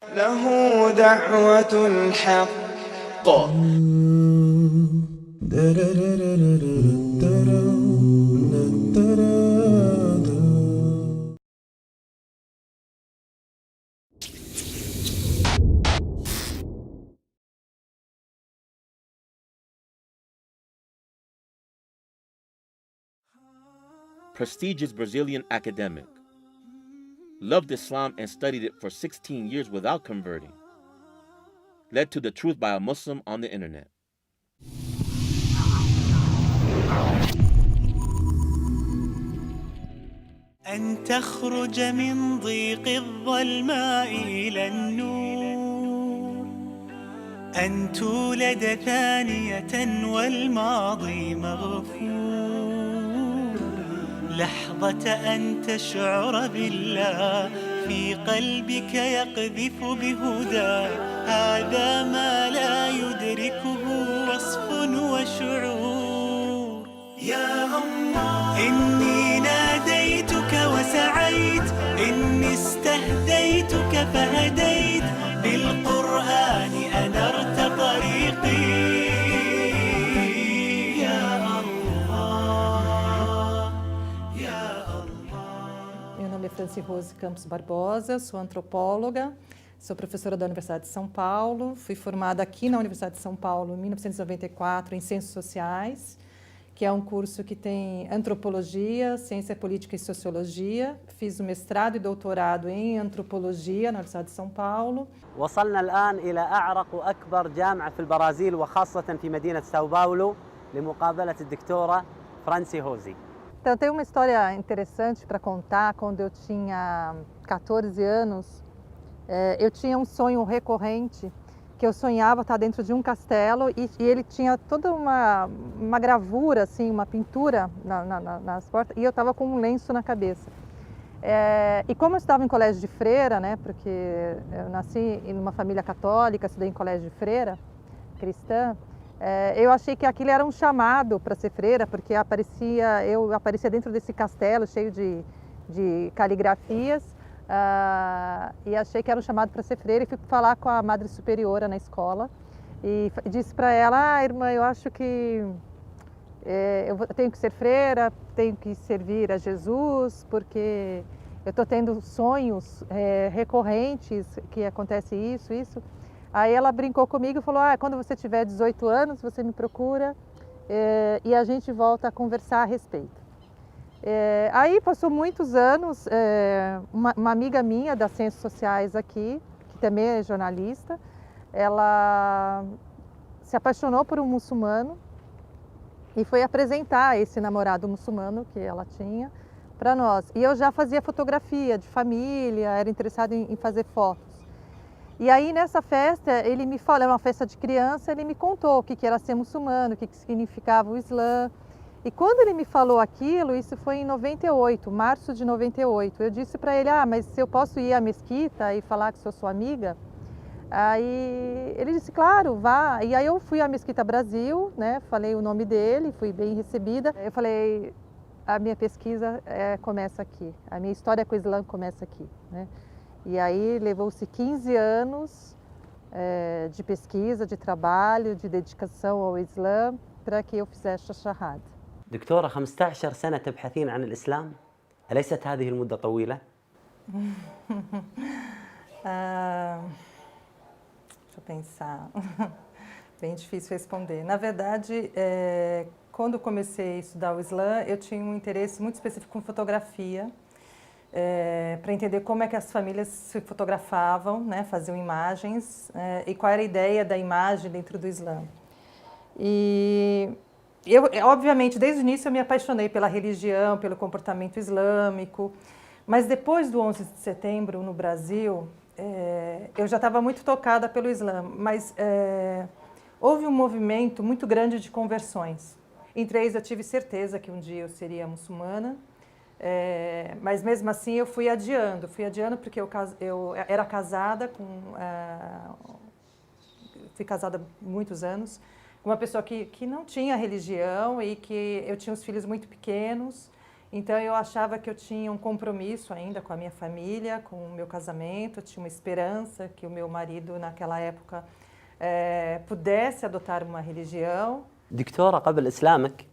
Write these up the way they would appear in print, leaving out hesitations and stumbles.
له دعوة الحق. Prestigious Brazilian academic. Loved Islam and studied it for 16 years without converting. Led to the truth by a Muslim on the internet. أن تخرج من ضيق الظلماء إلى النور، أن تولد ثانية والماضي مغفور، لحظة أن تشعر بالله في قلبك يقذف بهدى، هذا ما لا يدركه وصف وشعور. يا الله إني ناديتك وسعيت، إني استهديتك فهديت، بالقرآن أنرت طريقي. يا الله يا الله. Meu nome é Franci Rose Campos Barbosa, sou antropóloga, sou professora da Universidade de São Paulo, fui formada aqui na Universidade de São Paulo em 1994 em Ciências Sociais, que é um curso que tem antropologia, ciência política e sociologia. Fiz o mestrado e doutorado em antropologia na Universidade de São Paulo. وصلنا الآن إلى أعرق وأكبر جامعة في البرازيل وخاصة في مدينة ساو باولو لمقابلة الدكتورة فرانسي هوزي. Então, tem uma história interessante para contar. Quando eu tinha 14 anos, eu tinha um sonho recorrente, que eu sonhava estar dentro de um castelo e ele tinha toda uma gravura, assim, uma pintura nas portas, e eu estava com um lenço na cabeça. E como eu estava em colégio de freira, né, porque eu nasci em uma família católica, estudei em colégio de freira, cristã, eu achei que aquilo era um chamado para ser freira, porque eu aparecia dentro desse castelo cheio de caligrafias, e achei que era um chamado para ser freira, e fui falar com a madre superiora na escola e disse para ela: irmã, eu acho que eu tenho que ser freira, tenho que servir a Jesus, porque eu estou tendo sonhos recorrentes que acontece isso. Aí ela brincou comigo e falou: quando você tiver 18 anos, você me procura e a gente volta a conversar a respeito. Aí passou muitos anos, uma amiga minha das Ciências Sociais aqui, que também é jornalista, ela se apaixonou por um muçulmano e foi apresentar esse namorado muçulmano que ela tinha para nós. E eu já fazia fotografia de família, era interessada em fazer fotos. E aí nessa festa, ele me falou, era uma festa de criança, ele me contou o que era ser muçulmano, o que significava o Islã. E quando ele me falou aquilo, isso foi em 98, março de 98, eu disse para ele: mas se eu posso ir à mesquita e falar que sou sua amiga? Aí ele disse: claro, vá. E aí eu fui à Mesquita Brasil, né, falei o nome dele, fui bem recebida. Eu falei: a minha pesquisa começa aqui, a minha história com o Islã começa aqui, né? E aí levou-se 15 anos de pesquisa, de trabalho, de dedicação ao Islã para que eu fizesse a Shahada. دكتورة 15 سنة تبحثين عن الإسلام، أليست هذه المدة طويلة؟ Deixa eu pensar. Bem difícil responder. Na verdade, quando comecei a estudar o Islã, eu tinha um interesse muito específico com fotografia, para entender como é que as famílias se fotografavam, né, faziam imagens, e qual era a ideia da imagem dentro do Islã. E eu, obviamente, desde o início eu me apaixonei pela religião, pelo comportamento islâmico, mas depois do 11 de setembro no Brasil, eu já estava muito tocada pelo Islã, mas houve um movimento muito grande de conversões. Em 3 eu tive certeza que um dia eu seria muçulmana, mas mesmo assim eu fui adiando porque eu era casada fui casada há muitos anos, com uma pessoa que não tinha religião e que eu tinha os filhos muito pequenos Então eu achava que eu tinha um compromisso ainda com a minha família, com o meu casamento, eu tinha uma esperança que o meu marido naquela época pudesse adotar uma religião. دكتورة، قبل إسلامك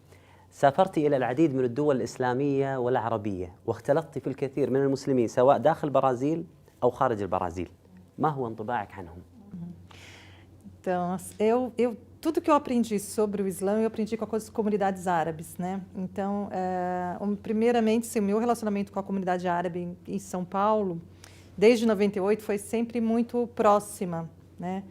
سافرت إلى العديد من الدول الإسلامية والعربية واختلطت في الكثير من المسلمين سواء داخل البرازيل أو خارج البرازيل. ما هو انطباعك عنهم؟ Então, tudo que eu aprendi sobre o Islã, eu aprendi com as comunidades árabes, né? Então, primeiramente, o meu relacionamento com a comunidade árabe em São Paulo, desde 98, foi sempre muito próxima, né?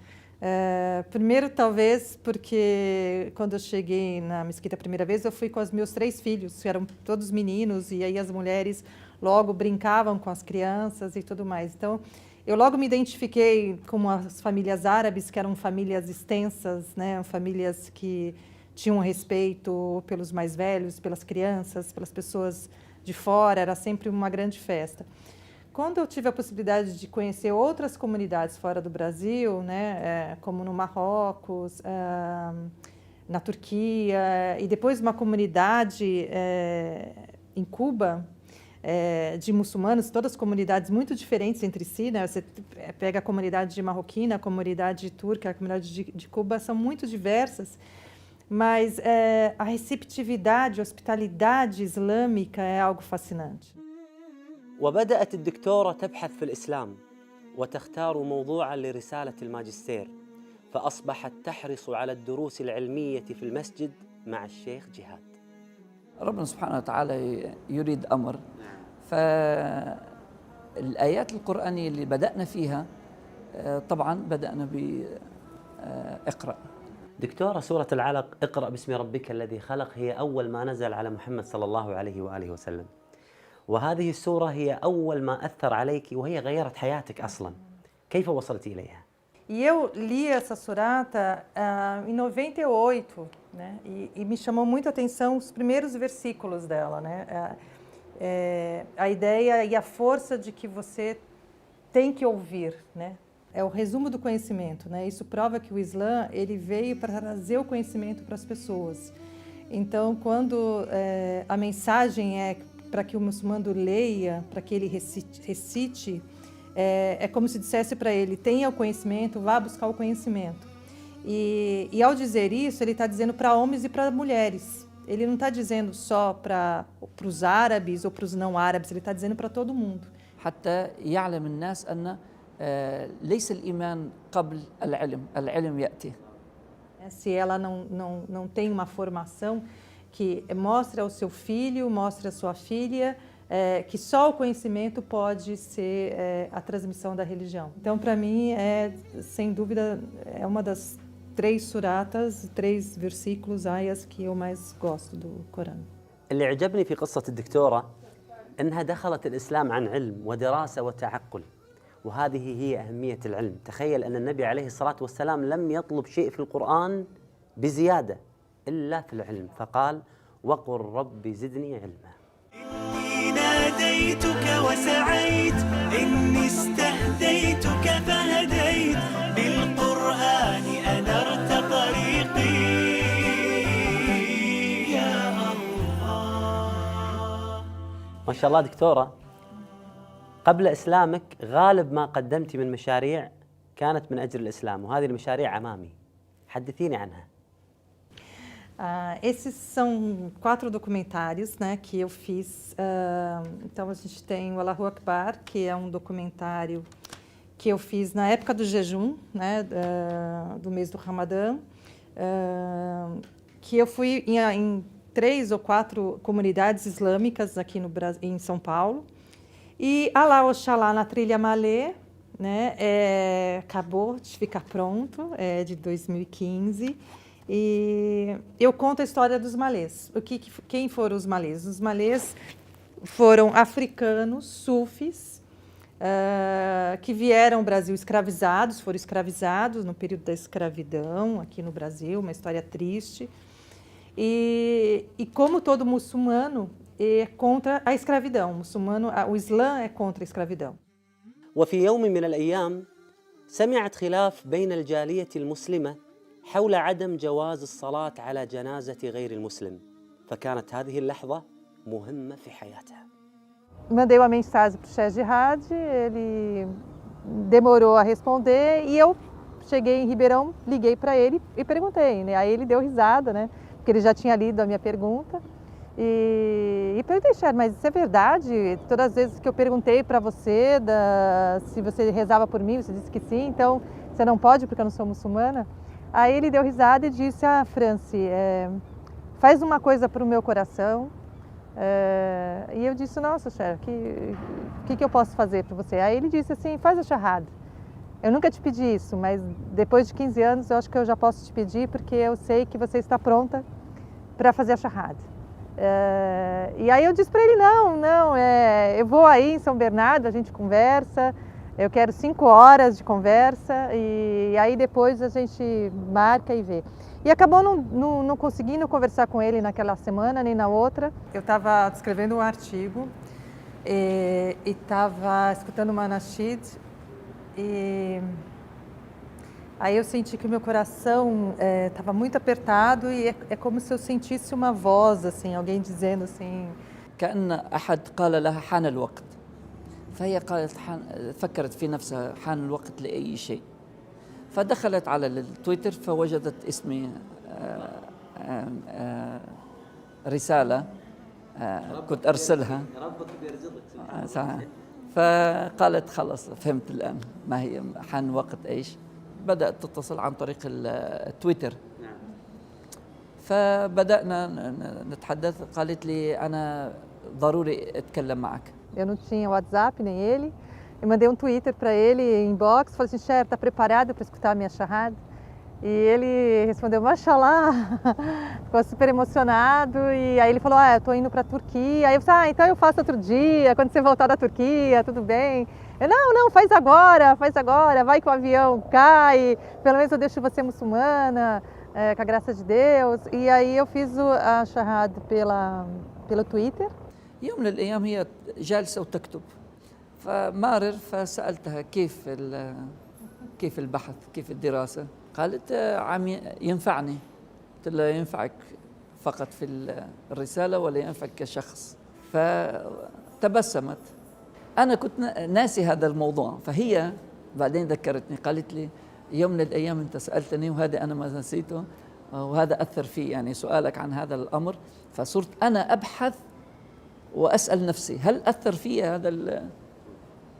Primeiro, talvez, porque quando eu cheguei na mesquita a primeira vez, eu fui com os meus 3 filhos, que eram todos meninos, e aí as mulheres logo brincavam com as crianças e tudo mais. Então, eu logo me identifiquei com as famílias árabes, que eram famílias extensas, né? Famílias que tinham respeito pelos mais velhos, pelas crianças, pelas pessoas de fora, era sempre uma grande festa. Quando eu tive a possibilidade de conhecer outras comunidades fora do Brasil, né, como no Marrocos, na Turquia, e depois uma comunidade em Cuba, de muçulmanos, todas comunidades muito diferentes entre si, né? Você pega a comunidade marroquina, a comunidade turca, a comunidade de Cuba, são muito diversas, mas a receptividade, a hospitalidade islâmica é algo fascinante. وبدأت الدكتورة تبحث في الإسلام وتختار موضوعا لرسالة الماجستير، فأصبحت تحرص على الدروس العلمية في المسجد مع الشيخ جهاد. ربنا سبحانه وتعالى يريد أمر، فالآيات القرآنية اللي بدأنا فيها طبعا بدأنا بإقرأ. دكتورة، سورة العلق اقرأ باسم ربك الذي خلق هي أول ما نزل على محمد صلى الله عليه وآله وسلم، وهذه السورة هي أول ما أثر عليك وهي غيرت حياتك أصلا. كيف وصلت إليها؟ E eu li essa surata em 98, né? E me chamou muito a atenção os primeiros versículos dela, né? A ideia e a força de que você tem que ouvir, né? É o resumo do conhecimento, né? Isso prova que o Islã ele veio para trazer o conhecimento para as pessoas. Então, quando a mensagem é para que o muçulmano leia, para que ele recite, é como se dissesse para ele, tenha o conhecimento, vá buscar o conhecimento. E ao dizer isso, ele está dizendo para homens e para mulheres. Ele não está dizendo só para os árabes ou para os não árabes, ele está dizendo para todo mundo. حتى يعلم الناس أن ليس الإيمان قبل العلم، العلم يأتي. Se ela não tem uma formação que mostre ao seu filho, mostre à sua filha, que só o conhecimento pode ser a transmissão da religião. Então, para mim, sem dúvida, é uma das 3 suratas, 3 versículos, ayas que eu mais gosto do Corão. اللي عجبني في قصة الدكتورة أنها دخلت الإسلام عن علم ودراسة وتعقل، وهذه هي أهمية العلم. تخيل أن النبي عليه الصلاة والسلام لم يطلب شيء في القرآن بزيادة إلا في العلم، فقال وقل رب زدني علما. إني ناديتك وسعيت، إني استهديتك فهديت، بالقرآن أنرت طريقي يا الله. ما شاء الله دكتورة، قبل إسلامك غالب ما قدمت من مشاريع كانت من أجل الإسلام، وهذه المشاريع أمامي، حدثيني عنها. Esses são 4 documentários, né, que eu fiz. Então, a gente tem o Allahu Akbar, que é um documentário que eu fiz na época do jejum, né, do mês do Ramadã, que eu fui em 3 ou 4 comunidades islâmicas aqui no Brasil, em São Paulo. E Alá Oxalá na Trilha Malê, né, acabou de ficar pronto, é de 2015. E eu conto a história dos malês. Quem foram os malês? Os malês foram africanos, sufis, que vieram ao Brasil escravizados, foram escravizados no período da escravidão aqui no Brasil, uma história triste. E como todo muçulmano, é contra a escravidão. O Islã é contra a escravidão. وفي يوم من الأيام سمعت خلاف بين الجالية المسلمة حول عدم جواز الصلاة على جنازة غير المسلم، فكانت هذه اللحظة مهمة في حياتها. Mandei uma mensagem para o Sheikh Jihad, ele demorou a responder e eu cheguei em Ribeirão, liguei para ele e perguntei, né? Aí ele deu risada, né? Porque ele já tinha lido a minha pergunta. E perguntei, Sheikh, mas isso é verdade? Todas as vezes que eu perguntei para você se você rezava por mim, você disse que sim, então você não pode porque eu não sou muçulmana? Aí ele deu risada e disse, Franci, faz uma coisa para o meu coração. E eu disse, nossa, Sheikh, o que eu posso fazer para você? Aí ele disse assim, faz a shahada. Eu nunca te pedi isso, mas depois de 15 anos eu acho que eu já posso te pedir porque eu sei que você está pronta para fazer a shahada. E aí eu disse para ele, não, eu vou aí em São Bernardo, a gente conversa, eu quero 5 horas de conversa e aí depois a gente marca e vê. E acabou não conseguindo conversar com ele naquela semana nem na outra. Eu estava escrevendo um artigo e estava escutando uma nasheed e aí eu senti que o meu coração estava muito apertado e é como se eu sentisse uma voz, assim, alguém dizendo assim... كأن أحد قال لها حان الوقت فهي قالت فكرت في نفسها حان الوقت لأي شيء فدخلت على التويتر فوجدت اسمي رسالة كنت أرسلها فقالت خلاص فهمت الآن ما هي حان وقت إيش بدأت تتصل عن طريق التويتر فبدأنا نتحدث قالت لي أنا ضروري أتكلم معك. Eu não tinha WhatsApp nem ele. Eu mandei um Twitter para ele, inbox, falei assim, Sheikh, está preparado para escutar a minha shahada? E ele respondeu, mashallah, ficou super emocionado. E aí ele falou, eu estou indo para a Turquia. Aí eu falei, então eu faço outro dia, quando você voltar da Turquia, tudo bem. Eu, não, faz agora, vai que o avião cai, pelo menos eu deixo você muçulmana, com a graça de Deus. E aí eu fiz a shahada pelo Twitter. يوم من الأيام هي جالسة وتكتب فمارر فسألتها كيف البحث كيف الدراسة قالت عم ينفعني قلت لها ينفعك فقط في الرسالة ولا ينفعك كشخص فتبسمت أنا كنت ناسي هذا الموضوع فهي بعدين ذكرتني قالت لي يوم من الأيام أنت سألتني وهذا أنا ما نسيته وهذا أثر في يعني سؤالك عن هذا الأمر فصرت أنا أبحث وأسأل نفسي هل أثر في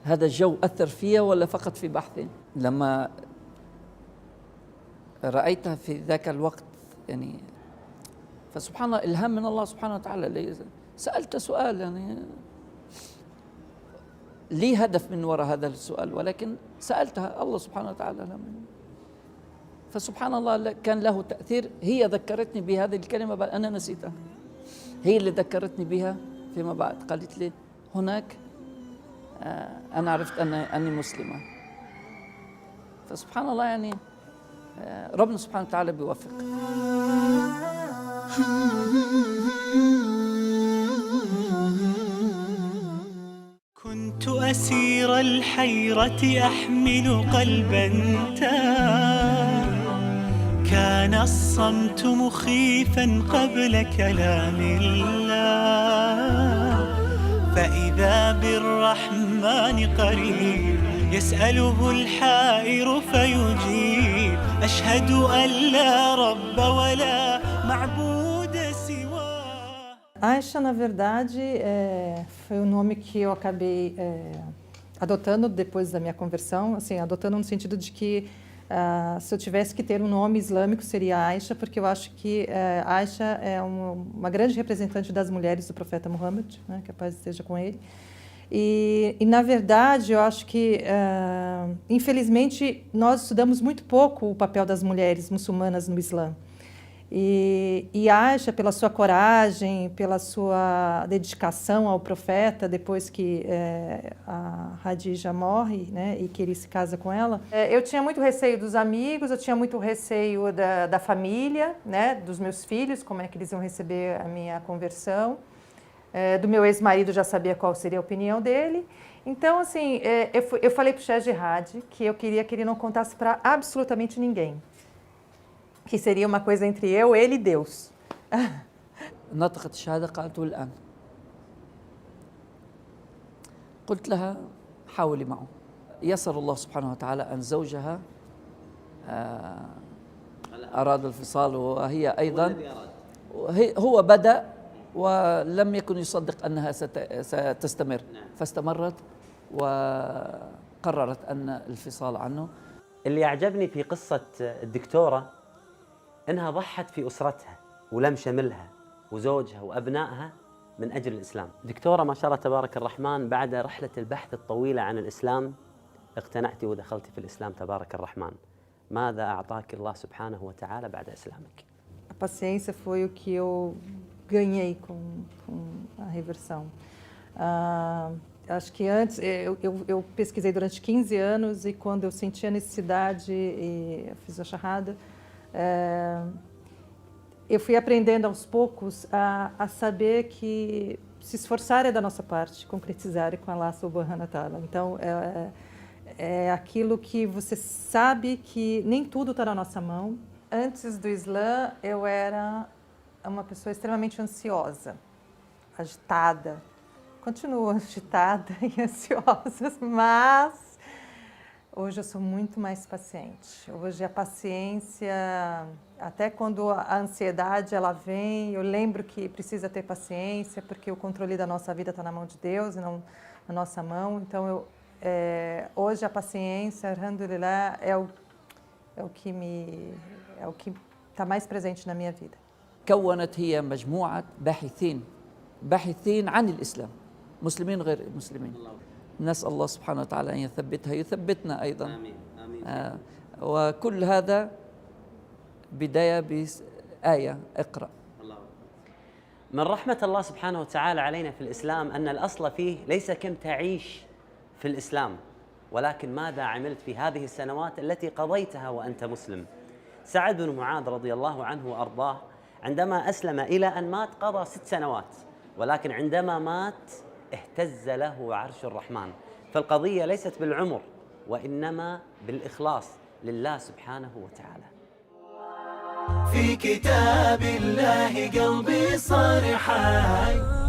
هذا الجو أثر فيها ولا فقط في بحثي لما رأيتها في ذاك الوقت يعني فسبحان الله إلهام من الله سبحانه وتعالى سألت سؤال يعني لي هدف من وراء هذا السؤال ولكن سألتها الله سبحانه وتعالى فسبحان الله كان له تأثير هي ذكرتني بهذه الكلمة بل أنا نسيتها هي اللي ذكرتني بها فيما بعد قالت لي هناك أنا عرفت أني مسلمة فسبحان الله يعني ربنا سبحانه وتعالى بيوفق كنت أسير الحيرة أحمل قلبا تاه كان الصمت مخيفا قبل كلام الله فإذا بالرحمن قريب يسأله الحائر فيجيب أشهد أن لا رب ولا معبود سواه. Aisha, na verdade, foi um nome que eu acabei adotando depois da minha conversão, assim, adotando no sentido de que se eu tivesse que ter um nome islâmico seria Aisha, porque eu acho que Aisha é uma grande representante das mulheres do profeta Muhammad, né, que a paz esteja com ele. E na verdade, eu acho que, infelizmente, nós estudamos muito pouco o papel das mulheres muçulmanas no Islã. E Aisha, pela sua coragem, pela sua dedicação ao profeta, depois que a Khadija morre, né, e que ele se casa com ela, eu tinha muito receio dos amigos, eu tinha muito receio da família, né, dos meus filhos, como é que eles iam receber a minha conversão. Do meu ex-marido já sabia qual seria a opinião dele. Então, assim, eu falei para o Sheikh Jihad que eu queria que ele não contasse para absolutamente ninguém. Que seria uma coisa entre eu, ele e Deus. نطقت الشهادة قالت الآن قلت لها حاولي معه. يسر الله سبحانه وتعالى أن زوجها أراد الفصال، وهي أيضا هو بدأ ولم يكن يصدق أنها ستستمر، فاستمرت وقررت أن الفصال عنه. اللي أعجبني في قصة الدكتورة أنها ضحت في أسرتها ولم شملها وزوجها وأبنائها من أجل الإسلام. دكتورة ما شاء الله تبارك الرحمن، بعد رحلة البحث الطويلة عن الإسلام اقتنعتي ودخلتي في الإسلام تبارك الرحمن. ماذا أعطاك الله سبحانه وتعالى بعد إسلامك؟ A paciência foi o que eu ganhei com a reversão. Acho que antes, eu pesquisei durante 15 anos e quando eu senti a necessidade e eu fiz a shahada, eu fui aprendendo aos poucos a saber que se esforçar é da nossa parte, concretizar é com Allah subhanahu wa ta'ala. Então, é aquilo que você sabe que nem tudo está na nossa mão. Antes do Islã, eu era uma pessoa extremamente ansiosa, agitada. Continuo agitada e ansiosa, mas hoje eu sou muito mais paciente. Hoje a paciência, até quando a ansiedade ela vem, eu lembro que precisa ter paciência, porque o controle da nossa vida está na mão de Deus e não na nossa mão. Então, hoje a paciência, alhamdulillah, é o que está mais presente na minha vida. كونت هي مجموعة باحثين عن الإسلام، مسلمين غير مسلمين. نسأل الله سبحانه وتعالى أن يثبتها، يثبتنا أيضا. آمين. آمين. وكل هذا بداية بآية اقرأ. من رحمة الله سبحانه وتعالى علينا في الإسلام أن الأصل فيه ليس كم تعيش في الإسلام، ولكن ماذا عملت في هذه السنوات التي قضيتها وأنت مسلم. سعد بن معاذ رضي الله عنه وأرضاه عندما أسلم إلى أن مات قضى 6 سنوات، ولكن عندما مات اهتز له عرش الرحمن. فالقضية ليست بالعمر وإنما بالإخلاص لله سبحانه وتعالى. في كتاب الله قلبي صار حي.